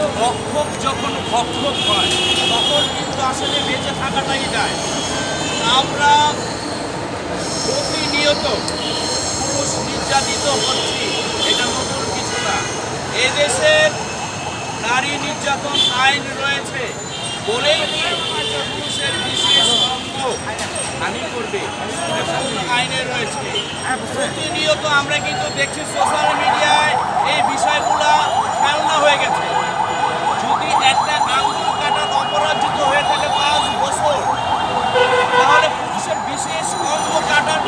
রক্ষক যখন ভক্ষক হয় তখন কিন্তু আসলে বেঁচে থাকাটাই যায়। আমরা প্রতিনিয়ত পুরুষ নির্যাতিত হচ্ছি, এটা নতুন কিছু না। এদেশের নারী নির্যাতন আইন রয়েছে বলেই কি পুরুষের বিশেষ অঙ্গ হানি করবে আইনে রয়েছে। প্রতিনিয়ত আমরা কিন্তু দেখছি সোশ্যাল মিডিয়ায় এই বিষয়গুলো খেলনা হয়ে গেছে। যদি একটা আঙুল কাটার অপরাজিত হয়ে থাকে 5 বছর, তাহলে পুরুষের বিশেষ অঙ্গ কাটার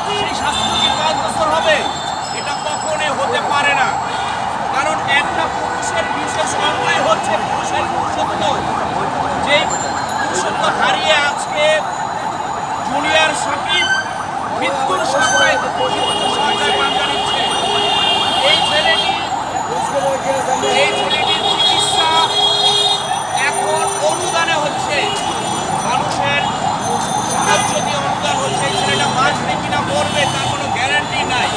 সেই শাস্তি কি 5 বছর হবে? এটা কখনোই হতে পারে না। কারণ একটা পুরুষের বিশেষ অঙ্গই হচ্ছে পুরুষের পুরুষত্ব। যেই পুরুষত্ব হারিয়ে আজকে জুনিয়র সাকিব মৃত্যুর সংখ্যায় পাঞ্জা নিচ্ছে। এই ছেলেটির চিকিৎসা এখন অনুদানে হচ্ছে, মানুষের সাহায্য দিয়ে অনুদান হচ্ছে। এই ছেলেটা বাঁচবে কিনা মরবে তার কোনো গ্যারান্টি নাই।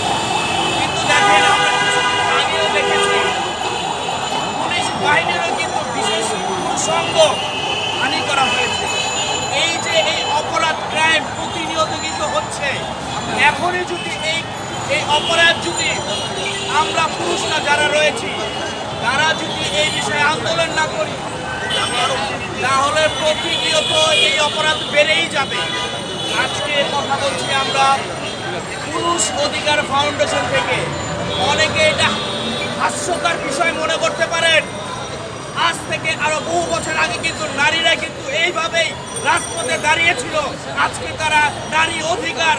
কিন্তু দেখেন, আমরা আগেও দেখেছি পুলিশ বাহিনীরও কিন্তু বিশেষ পুরুষাঙ্গ হানি করা হয়েছে। এই যে এই অপরাধ ক্রাইম প্রতিনিয়ত কিন্তু হচ্ছে। এখনই যদি এই অপরাধ যদি আমরা পুরুষরা যারা রয়েছি তারা যদি এই বিষয়ে আন্দোলন না করি, তাহলে প্রতিনিয়ত এই অপরাধ বেড়েই যাবে। আজকে কথা বলছি আমরা পুরুষ অধিকার ফাউন্ডেশন থেকে। অনেকে এটা হাস্যকর বিষয় মনে করতে পারেন। আজ থেকে আরো বহু বছর আগে কিন্তু নারীরা কিন্তু এইভাবেই রাজপথে দাঁড়িয়েছিল। আজকে তারা নারী অধিকার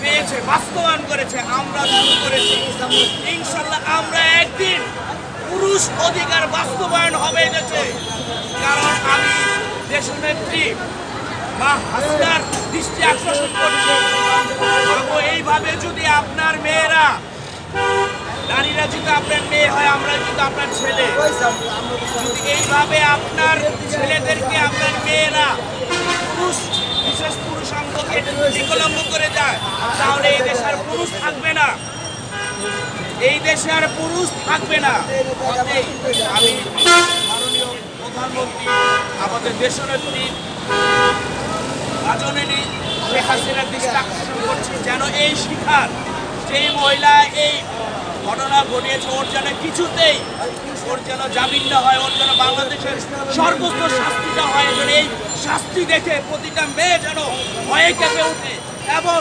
পেয়েছে, বাস্তবায়ন করেছে। আমরা শুরু করেছি, ইনশাল্লাহ আমরা একদিন পুরুষ অধিকার বাস্তবায়ন হবে দেশে। কারণ আমি দেশনেত্রী মা হাসিনার দৃষ্টি আকর্ষণ করছি, এইভাবে যদি আপনার মেয়েরা, নারীরা যদি আপনার মেয়ে হয়, আমরা কিন্তু আপনার ছেলে, যদি এইভাবে আপনার ছেলেদেরকে আপনার মেয়েরা পুরুষ বিশেষ পুরুষাঙ্গকে বিকলঙ্গ করে যায়, তাহলে এই দেশে আর পুরুষ থাকবে না। এই দেশে আর পুরুষ থাকবে না। আমি মাননীয় প্রধানমন্ত্রী, আমাদের দেশনেত্রী রাজনীতি শেখ হাসিনার দৃষ্টি আকর্ষণ করছি, যেন এই শিখার যেই মহিলা এই ঘটনা ঘটিয়েছে ওর যেন কিছুতেই ওর যেন জামিন না হয়, ওর যেন বাংলাদেশের সর্বোচ্চ শাস্তিটা হয়। যেন এই শাস্তি দেখে প্রতিটা মেয়ে যেন ভয়ে কেঁপে ওঠে এবং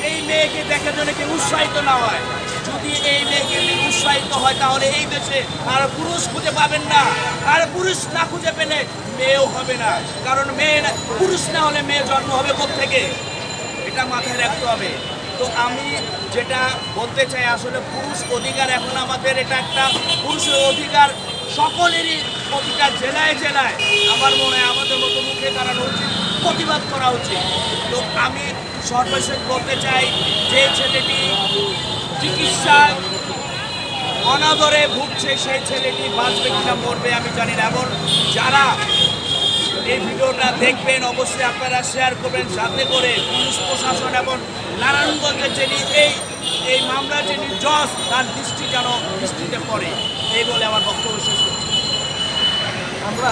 এই মেয়েকে দেখে যেন কেউ উৎসাহিত না হয়। যদি এই মেয়েকে উৎসাহিত হয় তাহলে এই দেশে আর পুরুষ খুঁজে পাবেন না। আর পুরুষ না খুঁজে পেলে মেয়েও হবে না। কারণ মেয়ে পুরুষ না হলে মেয়ে জন্ম হবে কোত্থেকে? এটা মাথায় রাখতে হবে। তো আমি যেটা বলতে চাই, আসলে পুরুষ অধিকার এখন আমাদের এটা একটা পুরুষের অধিকার সকলেরই, প্রতিটা জেলায় জেলায় আমার মনে হয় আমাদের মতো মুখে দাঁড়ানো উচিত, প্রতিবাদ করা উচিত। তো আমি সর্বশেষ বলতে চাই, যে ছেলেটি চিকিৎসায় অনাদরে ভুগছে সেই ছেলেটি বাঁচবে কিনা মরবে আমি জানি না। এবং যারা এই ভিডিওটা দেখবেন অবশ্যই আপনারা শেয়ার করবেন, যাতে করে পুলিশ প্রশাসন এবং নারায়ণগঞ্জের যিনি এই মামলার যিনি জজ তার দৃষ্টিতে পড়ে। এই বলে আমার বক্তব্য শেষ করছি। আমরা